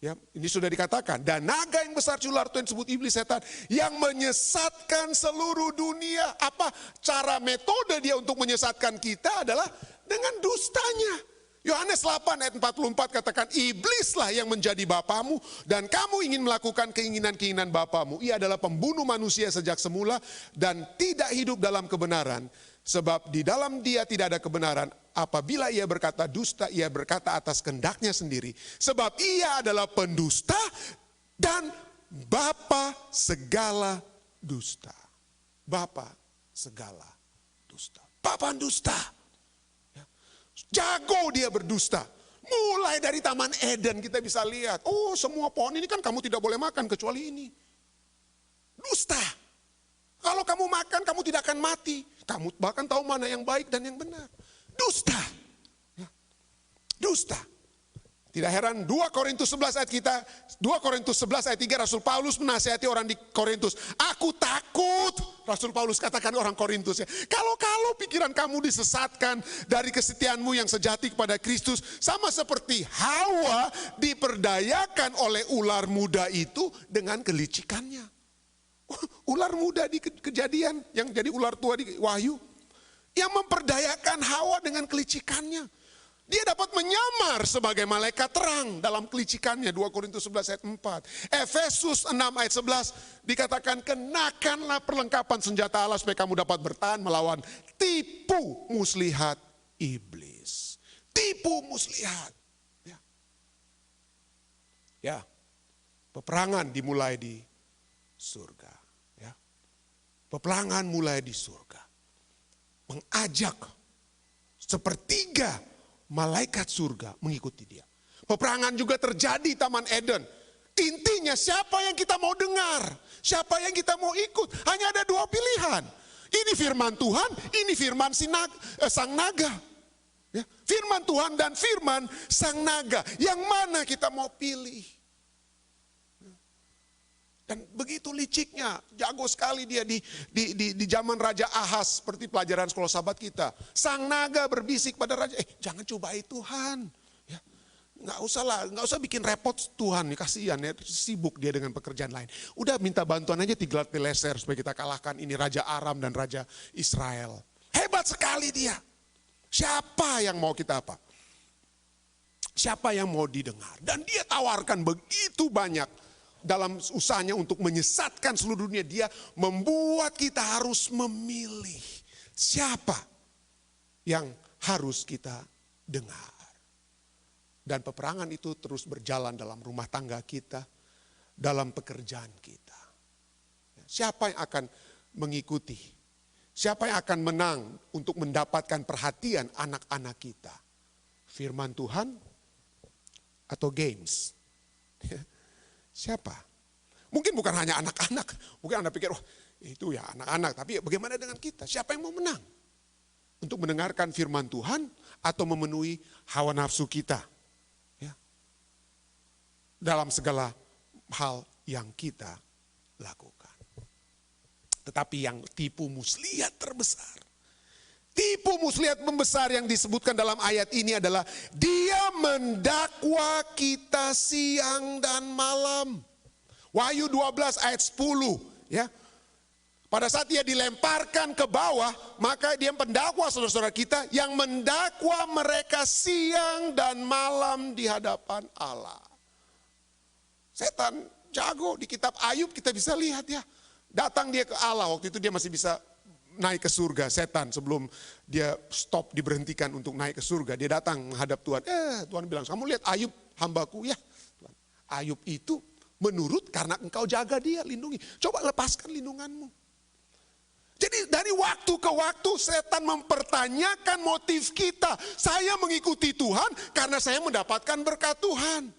Ya, ini sudah dikatakan. Dan naga yang besar ular tua yang disebut iblis setan yang menyesatkan seluruh dunia. Apa cara metode dia untuk menyesatkan kita adalah dengan dustanya. Yohanes 8 ayat 44 katakan, iblislah yang menjadi bapamu dan kamu ingin melakukan keinginan-keinginan bapamu. Ia adalah pembunuh manusia sejak semula dan tidak hidup dalam kebenaran. Sebab di dalam dia tidak ada kebenaran. Apabila ia berkata dusta, ia berkata atas kehendaknya sendiri. Sebab ia adalah pendusta dan bapa segala dusta. Bapa segala dusta. Bapa dusta. Jago dia berdusta. Mulai dari Taman Eden kita bisa lihat. Oh, semua pohon ini kan kamu tidak boleh makan kecuali ini. Dusta. Kalau kamu makan kamu tidak akan mati. Kamu bahkan tahu mana yang baik dan yang benar. Dusta. Dusta. Tidak heran 2 Korintus 11 ayat kita, 2 Korintus 11 ayat 3 Rasul Paulus menasihati orang di Korintus. Aku takut, Rasul Paulus katakan orang Korintus ya. Kalau pikiran kamu disesatkan dari kesetiaanmu yang sejati kepada Kristus. Sama seperti Hawa diperdayakan oleh ular muda itu dengan kelicikannya. Ular muda di Kejadian yang jadi ular tua di Wahyu. Yang memperdayakan Hawa dengan kelicikannya. Dia dapat menyamar sebagai malaikat terang dalam kelicikannya. 2 Korintus 11 ayat 4. Efesus 6 ayat 11 dikatakan, kenakanlah perlengkapan senjata Allah supaya kamu dapat bertahan melawan tipu muslihat iblis. Tipu muslihat. Ya, peperangan dimulai di surga. Ya. Peperangan mulai di surga. Mengajak sepertiga malaikat surga mengikuti dia. Peperangan juga terjadi di Taman Eden. Intinya siapa yang kita mau dengar? Siapa yang kita mau ikut? Hanya ada 2 pilihan. Ini firman Tuhan, ini firman sang naga. Ya, firman Tuhan dan firman sang naga. Yang mana kita mau pilih? Dan begitu liciknya, jago sekali dia di zaman Raja Ahaz, seperti pelajaran sekolah sahabat kita. Sang naga berbisik pada raja, jangan cobai Tuhan. Ya, nggak usah bikin repot Tuhan, kasihan ya, sibuk dia dengan pekerjaan lain. Udah minta bantuan aja Tiglat-Pileser supaya kita kalahkan ini Raja Aram dan Raja Israel. Hebat sekali dia. Siapa yang mau kita apa? Siapa yang mau didengar? Dan dia tawarkan begitu banyak. Dalam usahanya untuk menyesatkan seluruh dunia, dia membuat kita harus memilih siapa yang harus kita dengar. Dan peperangan itu terus berjalan dalam rumah tangga kita, dalam pekerjaan kita. Siapa yang akan mengikuti? Siapa yang akan menang untuk mendapatkan perhatian anak-anak kita? Firman Tuhan atau games? Siapa? Mungkin bukan hanya anak-anak. Mungkin Anda pikir, wah itu ya anak-anak. Tapi bagaimana dengan kita? Siapa yang mau menang? Untuk mendengarkan firman Tuhan atau memenuhi hawa nafsu kita? Ya. Dalam segala hal yang kita lakukan. Tetapi yang tipu muslihat terbesar. Tipu muslihat membesar yang disebutkan dalam ayat ini adalah dia mendakwa kita siang dan malam. Wahyu 12 ayat 10 ya. Pada saat dia dilemparkan ke bawah, maka dia mendakwa saudara-saudara kita yang mendakwa mereka siang dan malam di hadapan Allah. Setan jago, di kitab Ayub kita bisa lihat ya. Datang dia ke Allah, waktu itu dia masih bisa naik ke surga, setan sebelum dia stop diberhentikan untuk naik ke surga. Dia datang menghadap Tuhan. Tuhan bilang, kamu lihat Ayub hambaku ya. Tuhan, Ayub itu menurut karena engkau jaga dia, lindungi. Coba lepaskan lindunganmu. Jadi dari waktu ke waktu setan mempertanyakan motif kita. Saya mengikuti Tuhan karena saya mendapatkan berkat Tuhan.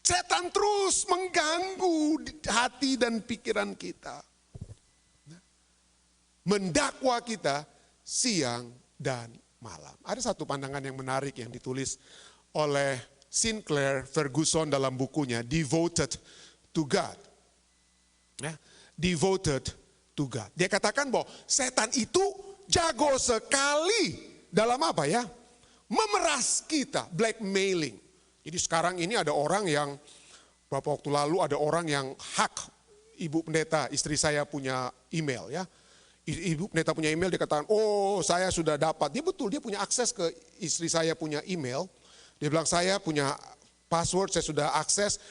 Setan terus mengganggu hati dan pikiran kita. Mendakwa kita siang dan malam. Ada satu pandangan yang menarik yang ditulis oleh Sinclair Ferguson dalam bukunya Devoted to God. Ya, Devoted to God. Dia katakan bahwa setan itu jago sekali dalam apa ya? Memeras kita, blackmailing. Jadi sekarang ini ada orang yang, beberapa waktu lalu ada orang yang hack Ibu Pendeta, istri saya punya email ya. Ibu Pendeta punya email, dia katakan, oh saya sudah dapat. Dia betul, dia punya akses ke istri saya punya email. Dia bilang, saya punya password, saya sudah akses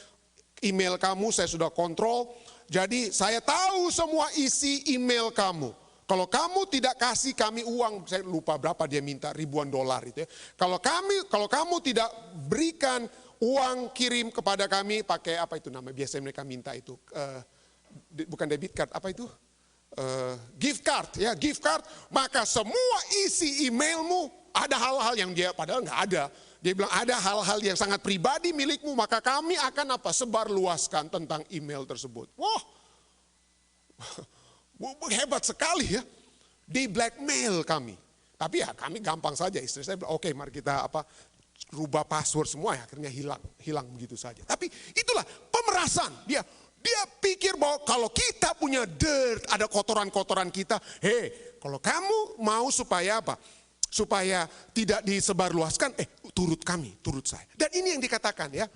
email kamu, saya sudah kontrol. Jadi saya tahu semua isi email kamu. Kalau kamu tidak kasih kami uang, saya lupa berapa dia minta, ribuan dolar itu ya. Kalau kamu tidak berikan uang kirim kepada kami, pakai apa itu namanya, biasanya mereka minta itu, bukan debit card, apa itu? Gift card ya, gift card, maka semua isi emailmu ada hal-hal yang dia padahal nggak ada. Dia bilang ada hal-hal yang sangat pribadi milikmu, maka kami akan apa? Sebar luaskan tentang email tersebut. Wah, hebat sekali ya. Di blackmail kami. Tapi ya kami gampang saja, istri saya bilang, oke, mari kita rubah password semua ya, akhirnya hilang begitu saja. Tapi itulah pemerasan dia. Dia pikir bahwa kalau kita punya dirt, ada kotoran-kotoran kita, kalau kamu mau supaya apa? Supaya tidak disebarluaskan, turut kami, turut saya. Dan ini yang dikatakan ya.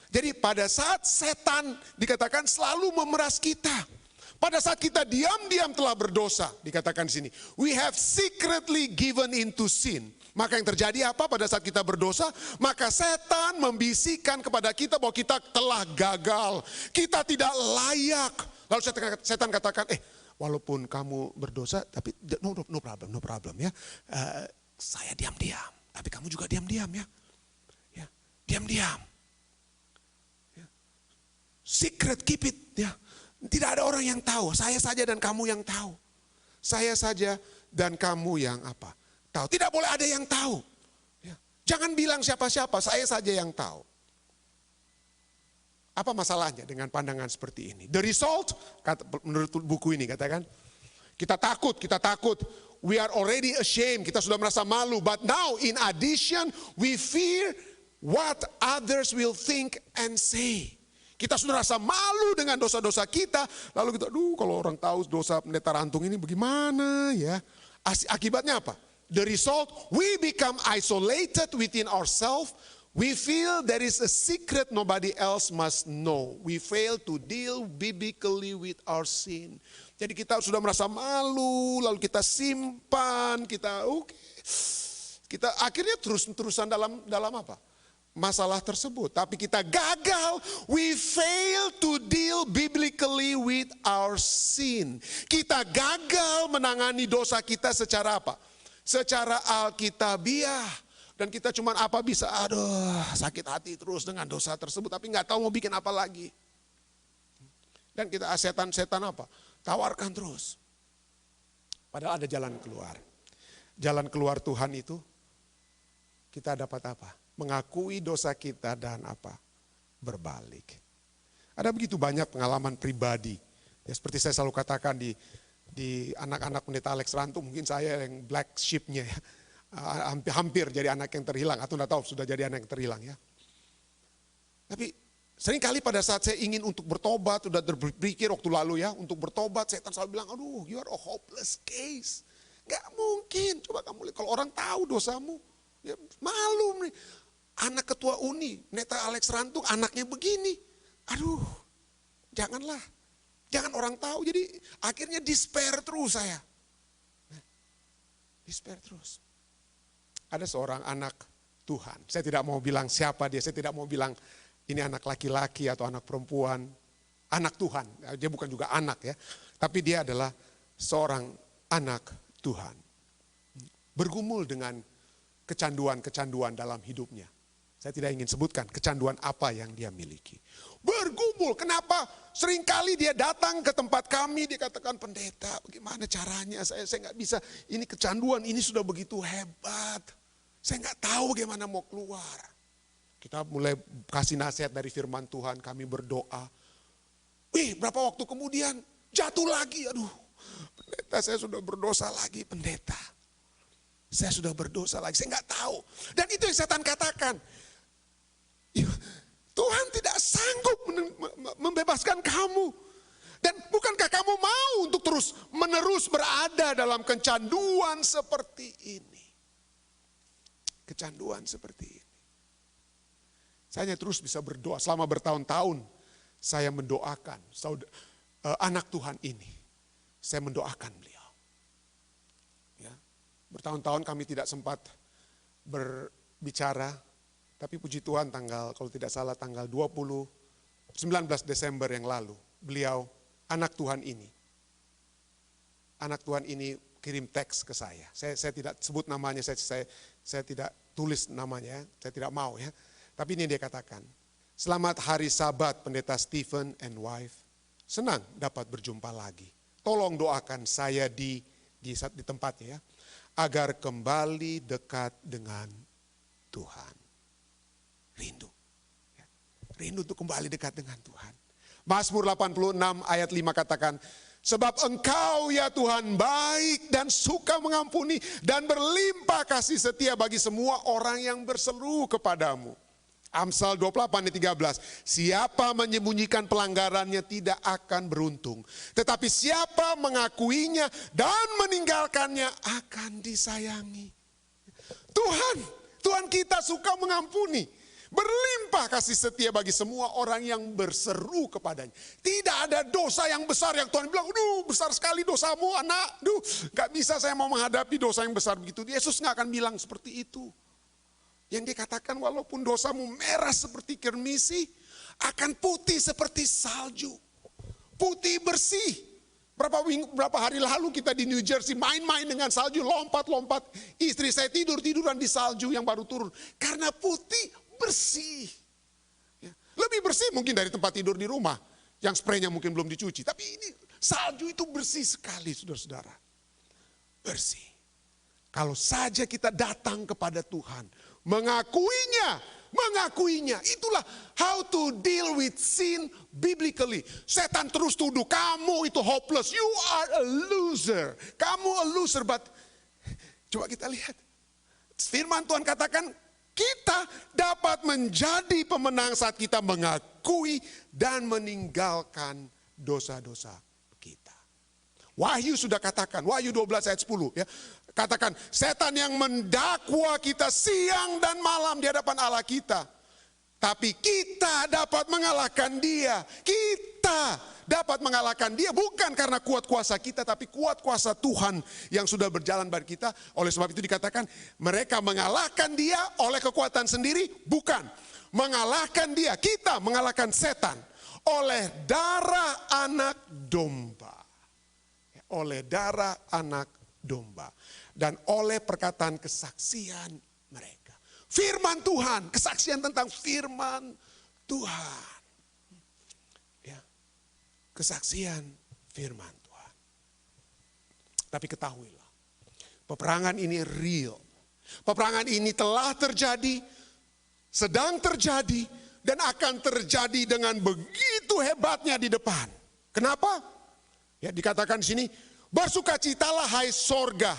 Jadi pada saat setan dikatakan selalu memeras kita. Pada saat kita diam-diam telah berdosa, dikatakan di sini, we have secretly given into sin. Maka yang terjadi apa pada saat kita berdosa? Maka setan membisikkan kepada kita bahwa kita telah gagal, kita tidak layak. Lalu setan katakan, walaupun kamu berdosa, tapi no problem ya. Saya diam-diam, tapi kamu juga diam-diam ya. Diam-diam. Secret, keep it ya. Tidak ada orang yang tahu, saya saja dan kamu yang tahu. Saya saja dan kamu yang apa? Tahu. Tidak boleh ada yang tahu. Ya. Jangan bilang siapa-siapa, saya saja yang tahu. Apa masalahnya dengan pandangan seperti ini? The result, menurut buku ini katakan, kita takut. We are already ashamed, kita sudah merasa malu. But now in addition, we fear what others will think and say. Kita sudah rasa malu dengan dosa-dosa kita. Lalu kita, kalau orang tahu dosa pendeta Rantung ini bagaimana ya. Akibatnya apa? The result, we become isolated within ourselves. We feel there is a secret nobody else must know. We fail to deal biblically with our sin. Jadi kita sudah merasa malu, lalu kita simpan, kita akhirnya terus-terusan dalam apa? Masalah tersebut. Tapi kita gagal, we fail to deal biblically with our sin. Kita gagal menangani dosa kita secara apa? Secara alkitabiah. Dan kita cuma sakit hati terus dengan dosa tersebut, tapi nggak tahu mau bikin apa lagi. Dan kita setan apa? Tawarkan terus. Padahal ada jalan keluar. Jalan keluar Tuhan itu kita dapat apa? Mengakui dosa kita dan apa? Berbalik. Ada begitu banyak pengalaman pribadi. Ya, seperti saya selalu katakan di anak-anak pendeta Alex Rantung, mungkin saya yang black sheep-nya ya. Hampir jadi anak yang terhilang, atau enggak tahu sudah jadi anak yang terhilang ya. Tapi seringkali pada saat saya ingin untuk bertobat, sudah berpikir waktu lalu ya, untuk bertobat, setan selalu bilang, you are a hopeless case. Gak mungkin, coba kamu lihat, kalau orang tahu dosamu, ya malu nih. Anak ketua Uni, pendeta Alex Rantung, anaknya begini. Janganlah. Jangan orang tahu, jadi akhirnya despair terus saya. Despair terus. Ada seorang anak Tuhan, saya tidak mau bilang siapa dia, saya tidak mau bilang ini anak laki-laki atau anak perempuan, anak Tuhan, dia bukan juga anak ya, tapi dia adalah seorang anak Tuhan. Bergumul dengan kecanduan-kecanduan dalam hidupnya. Saya tidak ingin sebutkan kecanduan apa yang dia miliki. Bergumul, kenapa? Seringkali dia datang ke tempat kami, dia katakan, pendeta bagaimana caranya, saya nggak bisa, ini kecanduan, ini sudah begitu hebat. Saya nggak tahu bagaimana mau keluar. Kita mulai kasih nasihat dari firman Tuhan, kami berdoa. Berapa waktu kemudian jatuh lagi, pendeta saya sudah berdosa lagi, pendeta. Saya sudah berdosa lagi, saya nggak tahu. Dan itu yang setan katakan. Tuhan tidak sanggup membebaskan kamu. Dan bukankah kamu mau untuk menerus berada dalam kecanduan seperti ini? Kecanduan seperti ini. Saya hanya terus bisa berdoa selama bertahun-tahun. Saya mendoakan anak Tuhan ini. Saya mendoakan beliau. Ya, bertahun-tahun kami tidak sempat berbicara. Tapi puji Tuhan kalau tidak salah tanggal 19 Desember yang lalu, beliau, anak Tuhan ini kirim teks ke saya. Saya tidak sebut namanya, saya tidak tulis namanya, saya tidak mau ya. Tapi ini dia katakan, selamat hari Sabat pendeta Stephen and wife, senang dapat berjumpa lagi. Tolong doakan saya di tempatnya ya, agar kembali dekat dengan Tuhan. Rindu. Rindu untuk kembali dekat dengan Tuhan. Mazmur 86 ayat 5 katakan, sebab Engkau ya Tuhan baik dan suka mengampuni dan berlimpah kasih setia bagi semua orang yang berseru kepadamu. Amsal 28 ayat 13, siapa menyembunyikan pelanggarannya tidak akan beruntung. Tetapi siapa mengakuinya dan meninggalkannya akan disayangi. Tuhan kita suka mengampuni. berlimpah kasih setia bagi semua orang yang berseru kepadanya. Tidak ada dosa yang besar yang Tuhan bilang, "Duh, besar sekali dosamu anak. Duh, gak bisa saya mau menghadapi dosa yang besar begitu." Yesus gak akan bilang seperti itu. Yang dia katakan, walaupun dosamu merah seperti kirmisi, akan putih seperti salju. Putih bersih. Berapa hari lalu kita di New Jersey main-main dengan salju, lompat-lompat. Istri saya tiduran di salju yang baru turun. Karena putih bersih. Ya. Lebih bersih mungkin dari tempat tidur di rumah. Yang spraynya mungkin belum dicuci. Tapi ini salju itu bersih sekali, saudara-saudara. Bersih. Kalau saja kita datang kepada Tuhan, mengakuinya. Itulah how to deal with sin biblically. Setan terus tuduh, kamu itu hopeless, you are a loser. Kamu a loser, but coba kita lihat. Firman Tuhan katakan, kita dapat menjadi pemenang saat kita mengakui dan meninggalkan dosa-dosa kita. Wahyu sudah katakan, Wahyu 12 ayat 10 ya. Katakan, setan yang mendakwa kita siang dan malam di hadapan Allah kita. Tapi kita dapat mengalahkan dia. Kita dapat mengalahkan dia bukan karena kuat kuasa kita, tapi kuat kuasa Tuhan yang sudah berjalan bagi kita. Oleh sebab itu dikatakan, mereka mengalahkan dia oleh kekuatan sendiri, bukan. Mengalahkan dia, kita mengalahkan setan oleh darah anak domba. Oleh darah anak domba. Dan oleh perkataan kesaksian mereka. Firman Tuhan, kesaksian tentang firman Tuhan. Ya, kesaksian firman Tuhan. Tapi ketahuilah, peperangan ini real. Peperangan ini telah terjadi, sedang terjadi, dan akan terjadi dengan begitu hebatnya di depan. Kenapa? Ya, dikatakan di sini, bersukacitalah hai sorga,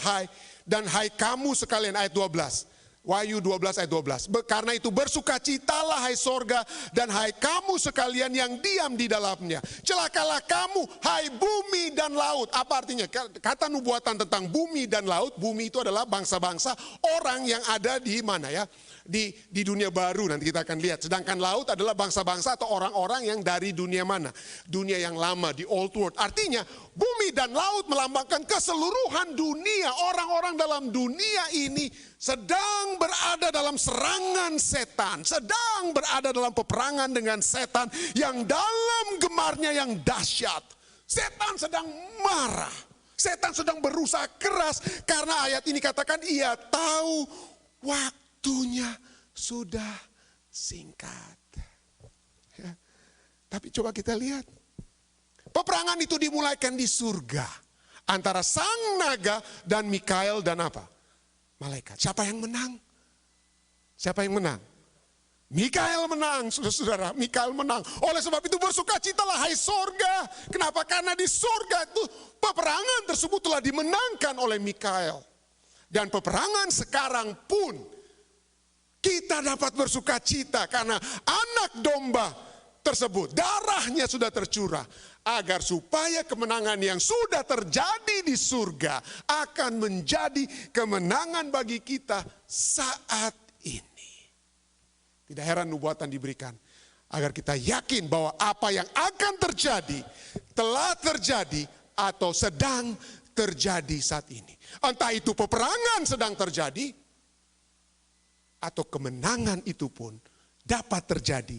dan hai kamu sekalian, ayat 12. Wahyu 12 ayat 12. Karena itu bersukacitalah hai sorga dan hai kamu sekalian yang diam di dalamnya. Celakalah kamu hai bumi dan laut. Apa artinya? Kata nubuatan tentang bumi dan laut. Bumi itu adalah bangsa-bangsa orang yang ada di mana ya? Di dunia baru, nanti kita akan lihat. Sedangkan laut adalah bangsa-bangsa atau orang-orang yang dari dunia mana? Dunia yang lama, di old world. Artinya bumi dan laut melambangkan keseluruhan dunia. Orang-orang dalam dunia ini sedang berada dalam serangan setan. Sedang berada dalam peperangan dengan setan yang dalam gemarnya yang dahsyat. Setan sedang marah. Setan sedang berusaha keras karena ayat ini katakan ia tahu waktunya sudah singkat. Ya. Tapi coba kita lihat. Peperangan itu dimulaikan di surga. Antara sang naga dan Mikael dan apa? Malaikat. Siapa yang menang? Siapa yang menang? Mikael menang, saudara-saudara. Mikael menang. Oleh sebab itu bersukacitalah hai sorga. Kenapa? Karena di sorga itu peperangan tersebut telah dimenangkan oleh Mikael. Dan peperangan sekarang pun kita dapat bersukacita karena anak domba tersebut darahnya sudah tercurah. Agar supaya kemenangan yang sudah terjadi di surga akan menjadi kemenangan bagi kita saat ini. Tidak heran nubuatan diberikan agar kita yakin bahwa apa yang akan terjadi telah terjadi atau sedang terjadi saat ini. Entah itu peperangan sedang terjadi atau kemenangan itu pun dapat terjadi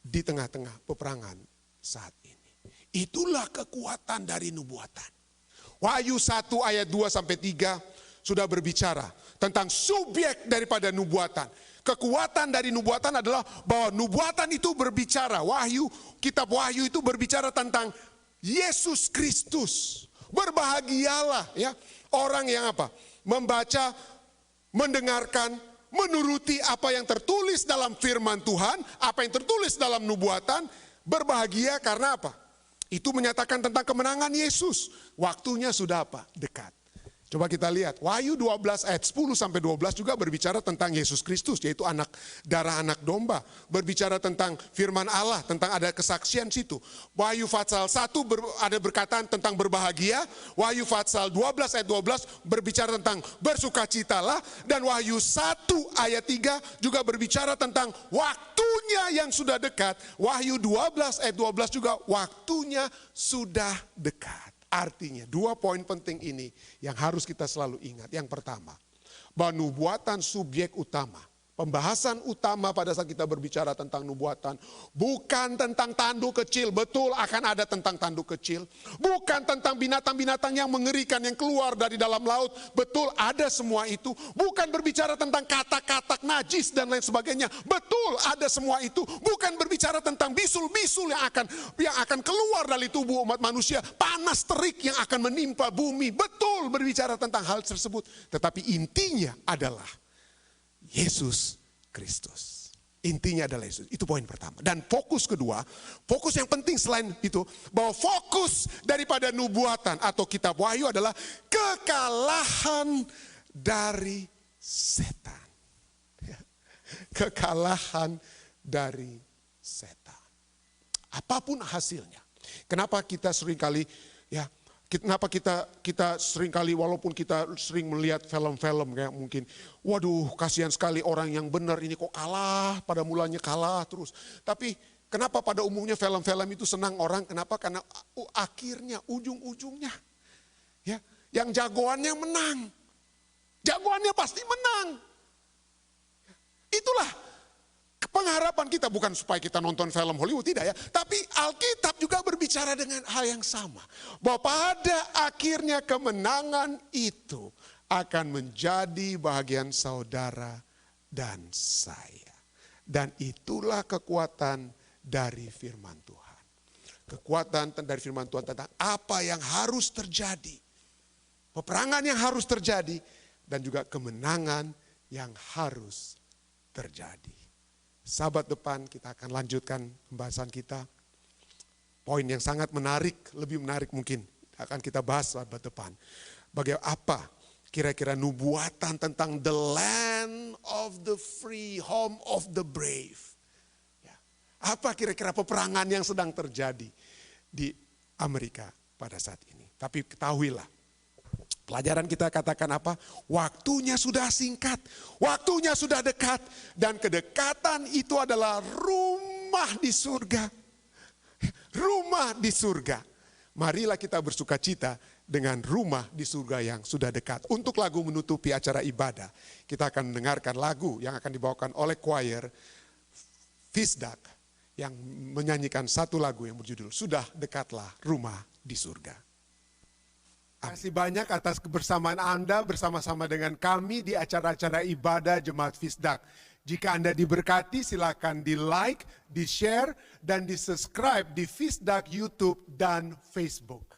di tengah-tengah peperangan saat ini. Itulah kekuatan dari nubuatan. Wahyu 1 ayat 2 sampai 3 sudah berbicara tentang subjek daripada nubuatan. Kekuatan dari nubuatan adalah bahwa nubuatan itu berbicara, kitab Wahyu itu berbicara tentang Yesus Kristus. Berbahagialah ya orang yang apa? Membaca, mendengarkan, menuruti apa yang tertulis dalam firman Tuhan, apa yang tertulis dalam nubuatan. Berbahagia karena apa? Itu menyatakan tentang kemenangan Yesus. Waktunya sudah apa? Dekat. Coba kita lihat, Wahyu 12 ayat 10 sampai 12 juga berbicara tentang Yesus Kristus, yaitu darah anak domba. Berbicara tentang firman Allah, tentang ada kesaksian situ. Wahyu pasal 1 ada berkataan tentang berbahagia. Wahyu pasal 12 ayat 12 berbicara tentang bersukacitalah. Dan Wahyu 1 ayat 3 juga berbicara tentang waktunya yang sudah dekat. Wahyu 12 ayat 12 juga waktunya sudah dekat. Artinya 2 poin penting ini yang harus kita selalu ingat. Yang pertama, bahwa nubuatan subjek utama. Pembahasan utama pada saat kita berbicara tentang nubuatan. Bukan tentang tanduk kecil, betul akan ada tentang tanduk kecil. Bukan tentang binatang-binatang yang mengerikan yang keluar dari dalam laut, betul ada semua itu. Bukan berbicara tentang kata-kata najis dan lain sebagainya, betul ada semua itu. Bukan berbicara tentang bisul-bisul yang akan keluar dari tubuh umat manusia. Panas terik yang akan menimpa bumi, betul berbicara tentang hal tersebut. Tetapi intinya adalah Yesus Kristus. Intinya adalah Yesus. Itu poin pertama. Dan fokus kedua, fokus yang penting selain itu, bahwa fokus daripada nubuatan atau kitab Wahyu adalah kekalahan dari setan. Kekalahan dari setan. Apapun hasilnya. Kenapa kita seringkali kenapa kita seringkali walaupun kita sering melihat film-film kayak mungkin, waduh kasihan sekali orang yang benar ini kok kalah, pada mulanya kalah terus. Tapi kenapa pada umumnya film-film itu senang orang, kenapa? Karena akhirnya, ujung-ujungnya, ya, yang jagoannya menang. Jagoannya pasti menang. Itulah pengharapan kita, bukan supaya kita nonton film Hollywood, tidak ya. Tapi Alkitab juga berbicara dengan hal yang sama. Bahwa pada akhirnya kemenangan itu akan menjadi bahagian saudara dan saya. Dan itulah kekuatan dari firman Tuhan. Kekuatan dari firman Tuhan tentang apa yang harus terjadi. Peperangan yang harus terjadi. Dan juga kemenangan yang harus terjadi. Sahabat depan, kita akan lanjutkan pembahasan kita. Poin yang sangat menarik, lebih menarik mungkin akan kita bahas sahabat depan. Bagaimana apa kira-kira nubuatan tentang the land of the free, home of the brave. Ya. Apa kira-kira peperangan yang sedang terjadi di Amerika pada saat ini. Tapi ketahuilah, pelajaran kita katakan apa? Waktunya sudah singkat, waktunya sudah dekat. Dan kedekatan itu adalah rumah di surga. Rumah di surga. Marilah kita bersukacita dengan rumah di surga yang sudah dekat. Untuk lagu menutupi acara ibadah, kita akan mendengarkan lagu yang akan dibawakan oleh choir Fisdak yang menyanyikan satu lagu yang berjudul Sudah Dekatlah Rumah di Surga. Terima kasih banyak atas kebersamaan Anda bersama-sama dengan kami di acara-acara ibadah Jemaat Fisdak. Jika Anda diberkati, silakan di-like, di-share, dan di-subscribe di Fisdak YouTube dan Facebook.